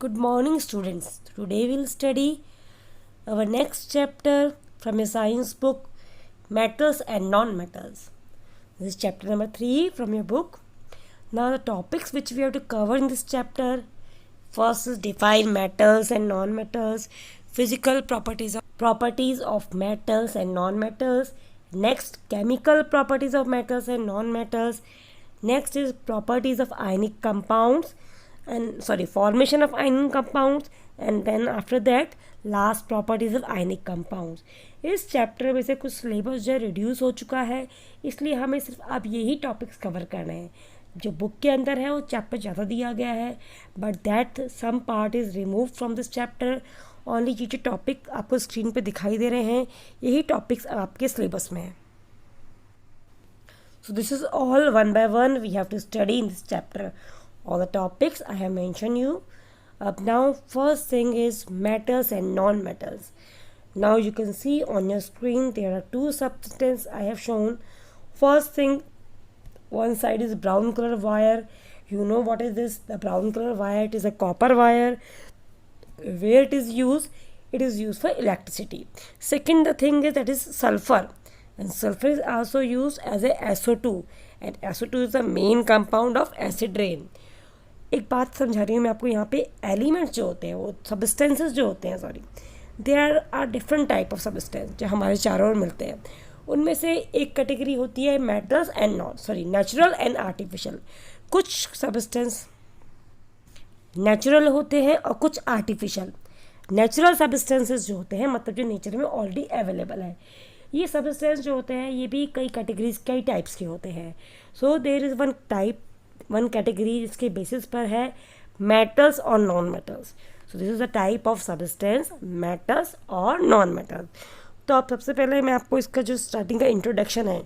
Good morning, students. Today we'll study our next chapter from a science book, Metals and Non-Metals. This is chapter number 3 from your book. Now the topics which we have to cover in this chapter, first is define metals and non-metals, physical properties of metals and non-metals. Next, chemical properties of metals and non-metals. Next is properties of ionic compounds formation of ionic compounds, and then after that last properties of ionic compounds. इस chapter में से कुछ syllabus जो reduce हो चुका है, इसलिए हमें सिर्फ अब यही टॉपिक्स कवर करने हैं. जो बुक के अंदर है वो चैप्टर ज़्यादा दिया गया है, but that some part is remove from this chapter. Only ये जो टॉपिक आपको स्क्रीन पे दिखाई दे रहे हैं, यही टॉपिक्स आपके सिलेबस में है. So this is all one by one we have to study in this chapter. All the topics I have mentioned you. Now first thing is metals and non-metals. Now you can see on your screen there are two substances I have shown. First thing, one side is brown color wire. You know what is this? The brown color wire, it is a copper wire. Where it is used? It is used for electricity. Second the thing is that is sulfur. And sulfur is also used as a SO2, and SO2 is the main compound of acid rain. एक बात समझा रही हूँ मैं आपको. यहाँ पे elements जो होते हैं, वो सब्सटेंसेस जो होते हैं, there are different type of substance जो हमारे चारों ओर मिलते हैं. उनमें से एक कैटेगरी होती है metals and natural and artificial. कुछ सब्सटेंस नेचुरल होते हैं और कुछ आर्टिफिशियल. नेचुरल सब्सटेंसेस जो होते हैं, मतलब जो नेचर में ऑलरेडी अवेलेबल है, ये सब्सटेंस जो होते हैं ये भी कई कैटेगरीज कई टाइप्स के होते हैं. So there is one category जिसके बेसिस पर है मेटल्स और non metals. So this is the type of substance metals और नॉन मेटल्स. तो अब सबसे पहले मैं आपको इसका जो स्टार्टिंग का इंट्रोडक्शन है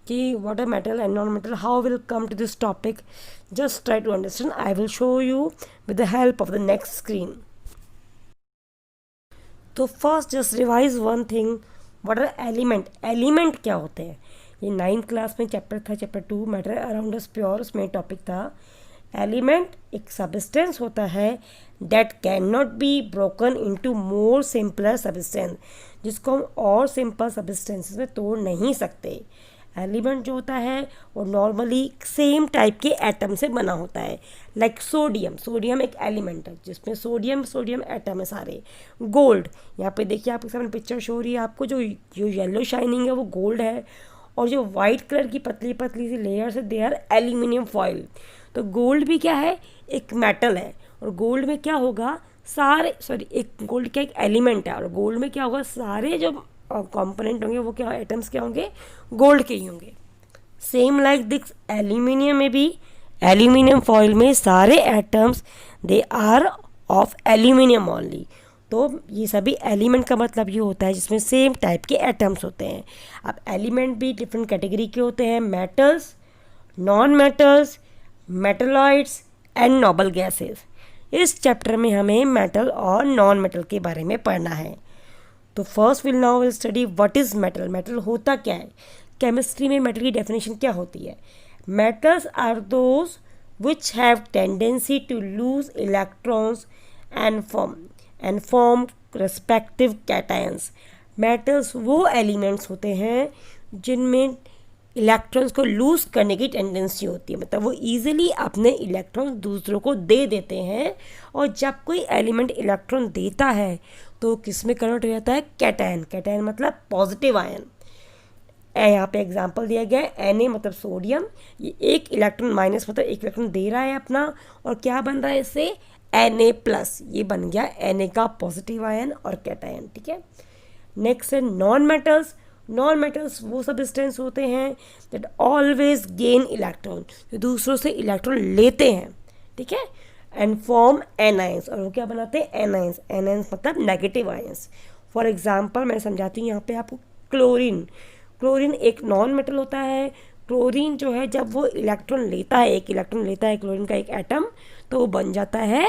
कि what are metal and non metal, how will come to this topic, just try to understand. I will show you with the help of the next screen. तो first just revise one thing, what are element. Element क्या होते हैं? ये 9th class में chapter था, chapter 2 matter around us pure, उसमें topic था. Element एक सब्सटेंस होता है that can not be broken into more simpler substance, जिसको हम और सिंपल सब्सटेंसेस में तोड़ नहीं सकते. एलिमेंट जो होता है वो नॉर्मली सेम टाइप के एटम से बना होता है. लाइक सोडियम एक एलिमेंट है जिसमें सोडियम एटम है सारे. गोल्ड, यहाँ पे देखिए आपके सामने पिक्चर शो हो रही है आपको, जो येलो शाइनिंग है वो गोल्ड है, और जो वाइट कलर की पतली पतली सी लेयर्स है दे आर एल्यूमिनियम फॉइल. तो गोल्ड भी क्या है? एक मेटल है. और गोल्ड में क्या होगा, गोल्ड क्या एक एलिमेंट है, और गोल्ड में क्या होगा, सारे जो कंपोनेंट होंगे वो क्या, एटम्स क्या होंगे, गोल्ड के ही होंगे. सेम लाइक दिस एल्यूमिनियम में भी, एल्यूमिनियम फॉइल में सारे atoms they are of aluminium only. तो ये सभी एलिमेंट का मतलब ये होता है जिसमें सेम टाइप के एटम्स होते हैं. अब एलिमेंट भी डिफरेंट कैटेगरी के होते हैं, metals, non metals, metalloids and noble gases. इस चैप्टर में हमें मेटल और नॉन मेटल के बारे में पढ़ना है. तो first will study what is metal. Metal होता क्या है? केमिस्ट्री में मेटल की डेफिनेशन क्या होती है? Metals are those which have tendency to lose electrons and form respective cations. Metals वो एलिमेंट्स होते हैं जिनमें इलेक्ट्रॉन्स को लूज करने की टेंडेंसी होती है, मतलब वो ईजिली अपने इलेक्ट्रॉन्स दूसरों को दे देते हैं. और जब कोई एलिमेंट इलेक्ट्रॉन देता है तो किस में कन्वर्ट हो जाता है? कैटायन मतलब पॉजिटिव आयन. यहाँ पे एग्जांपल दिया गया है, Na मतलब सोडियम, ये एक इलेक्ट्रॉन माइनस मतलब एक इलेक्ट्रॉन दे रहा है अपना, और क्या बन रहा है इससे, Na+. ये बन गया Na का पॉजिटिव आयन और कैटायन. ठीक है. नेक्स्ट है नॉन मेटल्स वो सब्सटेंस होते हैं दैट ऑलवेज गेन इलेक्ट्रॉन, जो दूसरों से इलेक्ट्रॉन लेते हैं. ठीक है. एंड फॉर्म एनायंस, और वो क्या बनाते हैं? एनायंस मतलब नेगेटिव आयंस. फॉर एग्जांपल मैं समझाती हूँ यहाँ पे आपको. क्लोरीन एक नॉन मेटल होता है. क्लोरीन जो है जब वो इलेक्ट्रॉन लेता है, एक इलेक्ट्रॉन लेता है क्लोरीन का एक एटम, तो वो बन जाता है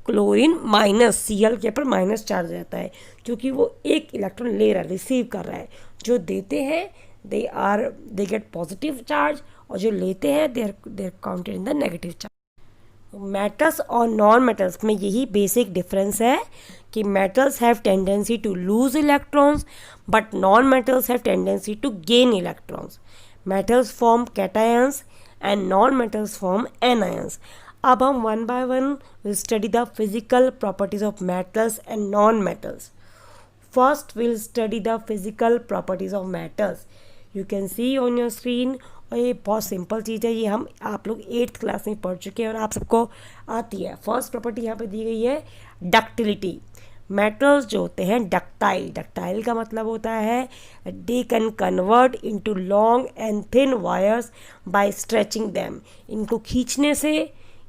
क्लोरीन माइनस, Cl के ऊपर माइनस चार्ज रहता है, क्योंकि वो एक इलेक्ट्रॉन ले रहा है, रिसीव कर रहा है. जो देते हैं दे गेट पॉजिटिव चार्ज, और जो लेते हैं they are counted in the negative charge. Metals और नॉन मेटल्स में यही बेसिक डिफरेंस है कि metals have tendency to lose electrons but non metals have tendency to gain electrons. Metals form cations and non metals form anions. अब हम one by one will study the physical properties of metals and non metals. First, we'll study the physical properties of metals. You can see on your screen. और ये बहुत simple चीज़ है, ये हम आप लोग 8th क्लास में पढ़ चुके हैं और आप सबको आती है. फर्स्ट प्रॉपर्टी यहाँ पे दी गई है डक्टिलिटी. मेटल्स जो होते हैं डक्टाइल, डक्टाइल का मतलब होता है they can convert into long and thin wires by stretching them. इनको खींचने से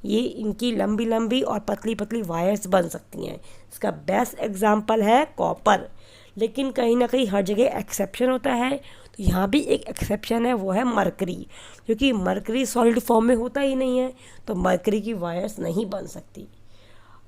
ये इनकी लंबी लंबी और पतली पतली वायर्स बन सकती हैं. इसका बेस्ट एग्जांपल है कॉपर. लेकिन कहीं ना कहीं हर जगह एक्सेप्शन होता है, तो यहाँ भी एक एक्सेप्शन है, वो है मरकरी. क्योंकि मरकरी सॉलिड फॉर्म में होता ही नहीं है, तो मरकरी की वायर्स नहीं बन सकती.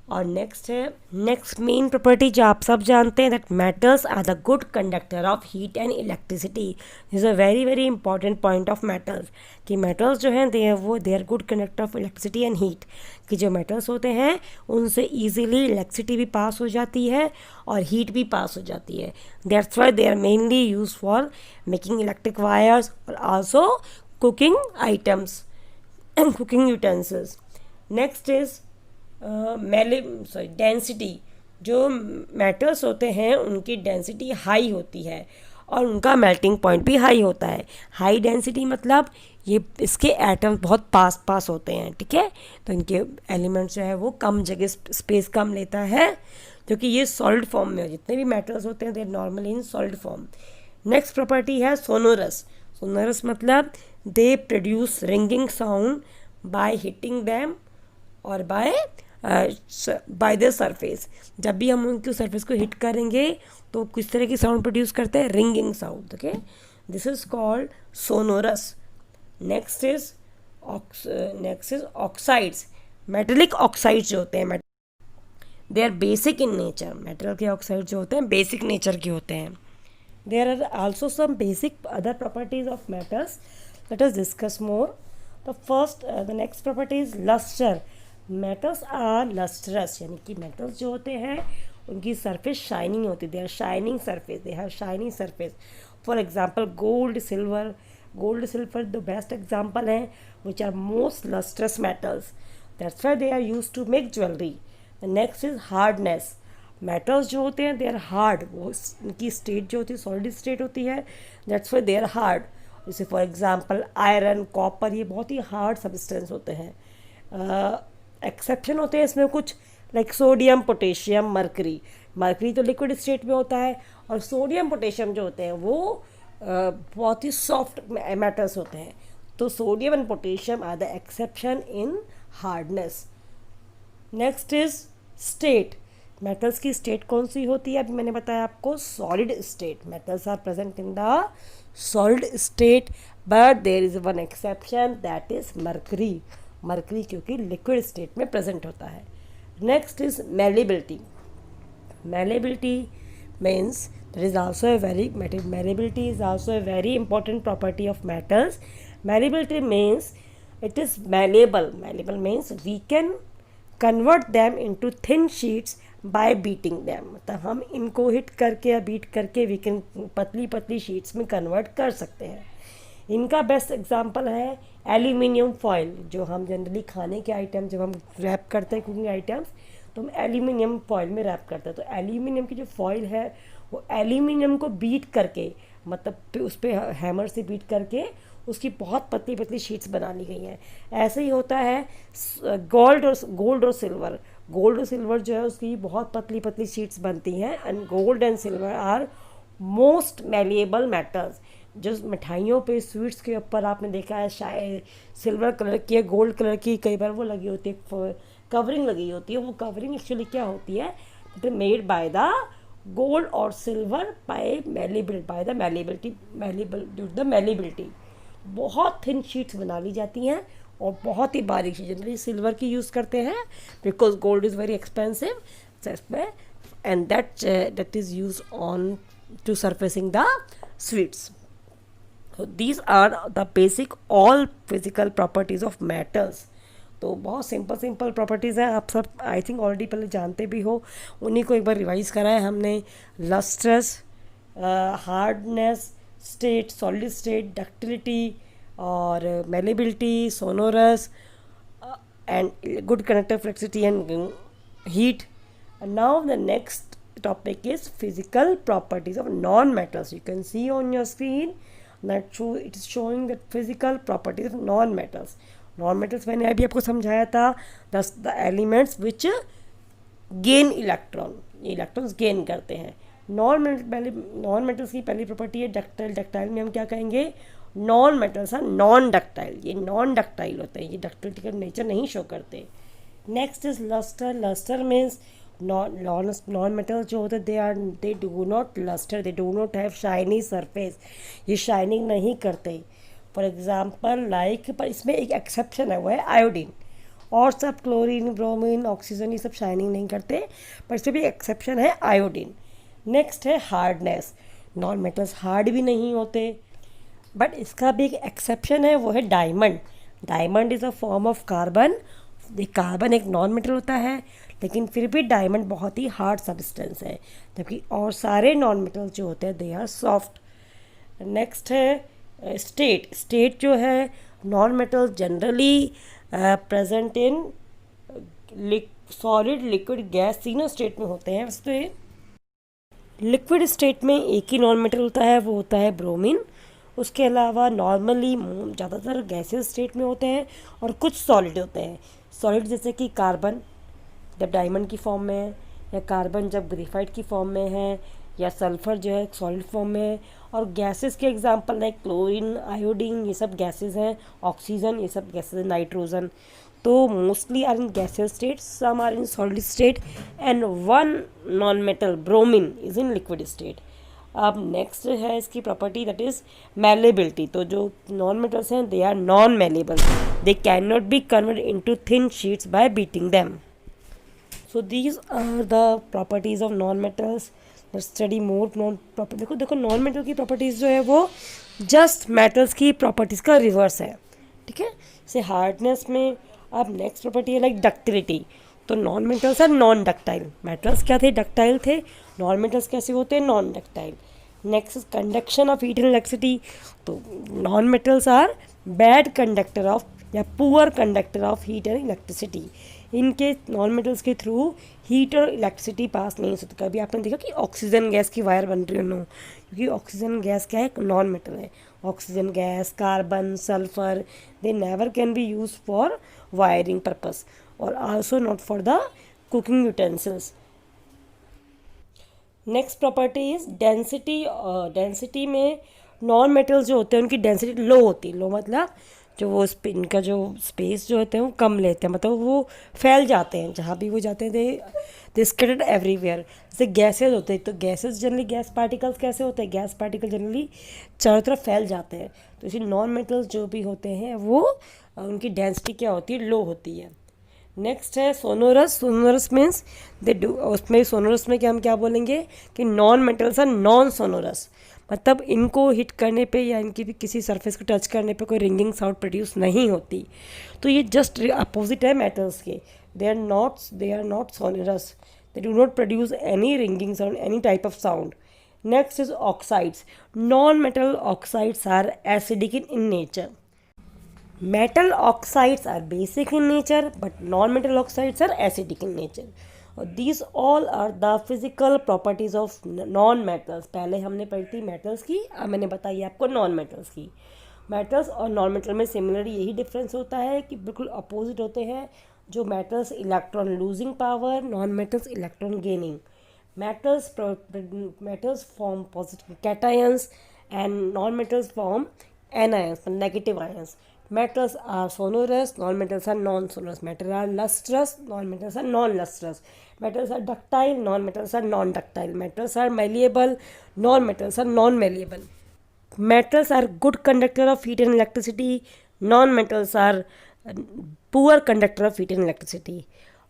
और नेक्स्ट मेन प्रॉपर्टी जो आप सब जानते हैं, that metals are the good conductor of heat and electricity. Is a very very important point of metals कि मेटल्स जो हैं they are good conductor of electricity and heat. कि जो मेटल्स होते हैं उनसे ईजिली इलेक्ट्रिसिटी भी पास हो जाती है और हीट भी पास हो जाती है. That's why they are mainly use for making electric wires और also cooking items and cooking utensils. Next is density. जो मेटल्स होते हैं उनकी डेंसिटी हाई होती है और उनका मेल्टिंग पॉइंट भी हाई होता है. हाई डेंसिटी मतलब ये इसके एटम बहुत पास होते हैं, ठीक है. तो इनके एलिमेंट्स जो है वो कम जगह स्पेस कम लेता है, क्योंकि ये सॉलिड फॉर्म में जितने भी मेटल्स होते हैं they are normally in solid form. Next property है सोनोरस. सोनोरस मतलब they produce ringing sound by hitting them और बाय द सरफेस. जब भी हम उनकी सरफेस को हिट करेंगे तो किस तरह की साउंड प्रोड्यूस करते हैं, ringing sound. Okay, this is called sonorous. Next is oxides. Metallic oxides जो होते हैं they are basic in nature. Metal के ऑक्साइड जो होते हैं बेसिक नेचर के होते हैं. There are also some basic other properties of metals. Let us discuss more. The next property is lustre. Metals are lustrous, यानी कि मेटल्स जो होते हैं उनकी सरफेस शाइनिंग होती है. They are shining surface, they have shining surface. For example gold silver. Gold silver the best example हैं which are most lustrous metals. That's why they are use to make jewellery. The next is hardness. Metals जो होते हैं they are hard. वो उनकी state जो होती है solid state होती है, that's why they are hard. जैसे फॉर एग्जाम्पल आयरन, कॉपर, ये बहुत ही हार्ड सब्सटेंस होते हैं. एक्सेप्शन होते हैं इसमें कुछ, like sodium, potassium, mercury. Mercury तो लिक्विड स्टेट में होता है और सोडियम पोटेशियम जो होते हैं वो बहुत ही सॉफ्ट मेटल्स होते हैं. तो sodium and potassium are the exception in hardness. Next is state. Metals की स्टेट कौन सी होती है, अभी मैंने बताया आपको solid state. Metals are present in the solid state but there is one exception, that is mercury. Mercury क्योंकि लिक्विड स्टेट में प्रेजेंट होता है. Next is malleability. Malleability means malleability is also a very important property of metals. Malleability means it is malleable. Malleable means we can convert them into thin sheets by beating them. मतलब हम इनको hit करके या beat करके we can पतली पतली sheets में convert कर सकते हैं. इनका बेस्ट एग्जांपल है एल्यूमिनियम फॉइल. जो हम जनरली खाने के आइटम जब हम रैप करते हैं कुकिंग आइटम्स तो हम एल्यूमिनियम फॉइल में रैप करते हैं. तो एल्यूमिनियम की जो फॉइल है वो एल्यूमिनियम को बीट करके, मतलब उस पर हैमर से बीट करके उसकी बहुत पतली पतली शीट्स बना ली गई हैं. ऐसे ही होता है गोल्ड और सिल्वर. गोल्ड और सिल्वर जो है उसकी बहुत पतली पतली शीट्स बनती हैं. And gold and silver are most malleable metals. जो मिठाइयों पे स्वीट्स के ऊपर आपने देखा है शायद सिल्वर कलर की या गोल्ड कलर की कई बार वो लगी होती है, कवरिंग लगी होती है. वो कवरिंग एक्चुअली क्या होती है, it is made by the gold और सिल्वर बाय द मैलिबिलिटी. बहुत थिन शीट्स बना ली जाती हैं और बहुत ही बारीक. जनरली सिल्वर की यूज़ करते हैं because gold is very expensive and that is use on to surfacing the sweets. So these are the basic all physical properties of metals. तो बहुत सिंपल सिंपल प्रॉपर्टीज़ हैं, आप सब आई थिंक ऑलरेडी पहले जानते भी हो, उन्हीं को एक बार रिवाइज करा है हमने। Lustrous, hardness, state, solid state, ductility और malleability, sonorous and good conductor flexibility and heat. And now the next topic is physical properties of non-metals. You can see on your screen that it is showing the physical properties of non-metals. Non-metals मैंने अभी आपको समझाया था, the elements which gain electron, ये electrons gain करते हैं। Non metals की पहली प्रॉपर्टी है डक्टाइल। डक्टाइल में हम क्या कहेंगे, non metals are non ductile, ये नॉन डक्टाइल होते हैं, ये डक्टिलिटी का नेचर नहीं शो करते। Next is lustre. Lustre means non metals जो होते हैं they do not lustre, they do not have shiny surface, ये शाइनिंग नहीं करते। फॉर एग्जाम्पल लाइक, पर इसमें एक एक्सेप्शन है, वो है आयोडीन। और सब क्लोरीन, ब्रोमीन, ऑक्सीजन, ये सब शाइनिंग नहीं करते, पर इसमें भी एक्सेप्शन है आयोडीन। नेक्स्ट है हार्डनेस। नॉन मेटल्स हार्ड भी नहीं होते, बट इसका भी एक एक्सेप्शन है, वो है diamond. Diamond is a form of carbon. Carbon एक नॉन मेटल होता है, लेकिन फिर भी डायमंड बहुत ही हार्ड सब्सटेंस है, जबकि और सारे नॉन मेटल्स जो होते हैं दे आर सॉफ्ट। नेक्स्ट है स्टेट। स्टेट जो है, non metals generally present in solid, liquid, gas, तीनों स्टेट में होते हैं। वैसे तो लिक्विड स्टेट में एक ही नॉन मेटल होता है, वो होता है ब्रोमीन। उसके अलावा नॉर्मली ज़्यादातर गैसेस स्टेट में होते हैं और कुछ सॉलिड होते हैं। सॉलिड जैसे कि कार्बन जब डायमंड की फॉर्म में है, या कार्बन जब ग्रेफाइट की फॉर्म में है, या सल्फ़र जो है सॉलिड फॉर्म में है। और गैसेस के एग्जांपल लाइक क्लोरीन, आयोडीन, ये सब गैसेस हैं। ऑक्सीजन, ये सब गैसेस हैं। नाइट्रोजन। तो mostly are in gases state, some are in solid state, and one non metal bromine is in liquid state. अब नेक्स्ट है इसकी प्रॉपर्टी, दैट इज मेलेबिलिटी। तो जो नॉन मेटल्स हैं they are non malleable, they can not be convert into thin sheets by beating them. So these are the properties of non metals. Study more non property. देखो non metal की properties जो है वो just metals की properties का reverse है, ठीक है। जैसे हार्डनेस में अब नेक्स्ट प्रॉपर्टी है लाइक डक्टिलिटी। तो non metals are non ductile. Metals क्या थे, डक्टाइल थे। नॉन मेटल्स कैसे होते हैं, non ductile. Next conduction of heat and electricity. तो non metals are bad conductor of या poor conductor of heat and electricity. इनके नॉन मेटल्स के थ्रू हीट और इलेक्ट्रिसिटी पास नहीं हो सकती। कभी आपने देखा कि ऑक्सीजन गैस की वायर बन रही हो नो, क्योंकि ऑक्सीजन गैस क्या है, नॉन मेटल है। Oxygen gas, carbon, sulphur, they never can be use for wiring purpose और also not for the cooking utensils. Next property is density. Density में नॉन मेटल्स जो होते हैं उनकी डेंसिटी लो होती है। लो मतलब जो वो इनका जो स्पेस जो होते हैं वो कम लेते हैं, मतलब वो फैल जाते हैं जहाँ भी वो जाते हैं, दे स्कैटर्ड एवरीवेयर। जैसे गैसेज होते हैं, तो गैसेज जनरली गैस पार्टिकल्स कैसे होते हैं, गैस पार्टिकल जनरली चारों तरफ फैल जाते हैं। तो इसी नॉन मेटल्स जो भी होते हैं वो उनकी डेंसिटी क्या होती है, लो होती है। नेक्स्ट है sonorous. Sonorous means they do, उसमें सोनोरस में क्या हम क्या बोलेंगे कि non metals are non sonorous, मतलब इनको हिट करने पे या इनकी भी किसी सरफेस को टच करने पे कोई रिंगिंग साउंड प्रोड्यूस नहीं होती। तो ये जस्ट अपोजिट है मेटल्स के। They are not sonorous, they do not produce any ringing sound, any type of sound. Next is oxides. Non metal oxides are acidic in nature. Metal oxides are basic in nature, but non-metal oxides are acidic in nature. These all are the physical properties of non-metals. पहले हमने पढ़ी थी metals की, अब मैंने बताई आपको non-metals की। metals और non-metal में सिमिलरली यही डिफरेंस होता है कि बिल्कुल अपोजिट होते हैं। जो metals electron losing power, non-metals electron gaining. metals form positive cations and non-metals form anions, negative ions. Metals are sonorous, non-metals are non-sonorous. Metals are lustrous, non-metals are non-lustrous. Metals are ductile, non-metals are non-ductile. Metals are malleable, non-metals are non-malleable. Metals are good conductor of heat and electricity. Non-metals are poor conductor of heat and electricity.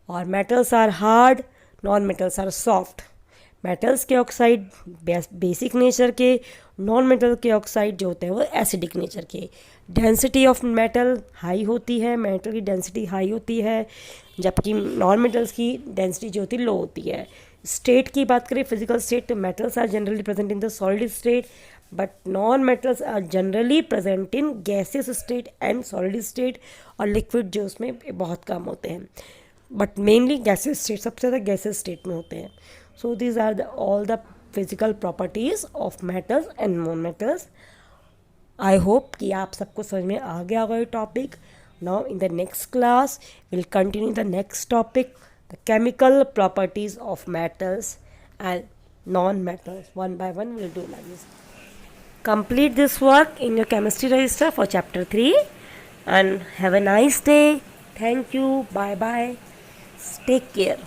Or metals are hard, non-metals are soft. Metals के oxide basic nature के, non metal के oxide जो होते हैं वो acidic nature के। Density of metal high होती है, मेटल की डेंसिटी हाई होती है, जबकि नॉन मेटल्स की डेंसिटी जो होती है लो होती है। स्टेट की बात करें, फिजिकल स्टेट, तो metals are generally present in the solid state, but non metals are generally present in gaseous state and solid state, और लिक्विड जो उसमें बहुत कम होते हैं, बट मेनली गैसेस स्टेट, सबसे ज़्यादा गैसेस स्टेट में होते हैं। So these are the all the physical properties of metals and non metals. I hope कि आप सबको समझ में आ गया होगा ये topic. Now in the next class will continue the next topic, the chemical properties of metals and non metals. One by one will do like this. Complete this work in your chemistry register for chapter 3 and have a nice day. Thank you. Bye bye. Take care.